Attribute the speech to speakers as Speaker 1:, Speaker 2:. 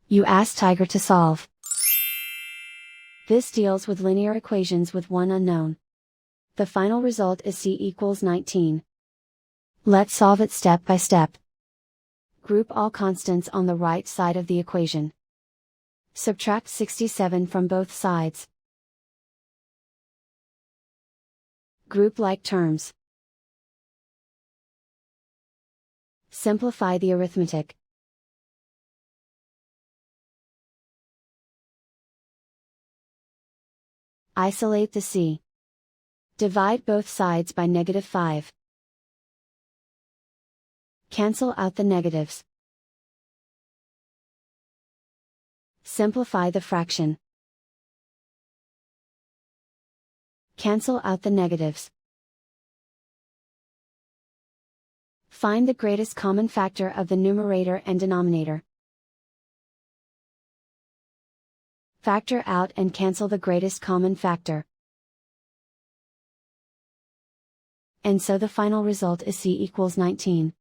Speaker 1: You ask Tiger to solve. This deals with linear equations with one unknown. The final result is c equals 19. Let's solve it step by step. Group all constants on the right side of the equation. Subtract 67 from both sides. Group like terms. Simplify the arithmetic. Isolate the c. Divide both sides by -5. Cancel out the negatives. Simplify the fraction. Cancel out the negatives. Find the greatest common factor of the numerator and denominator. Factor out and cancel the greatest common factor. And so the final result is c equals 19.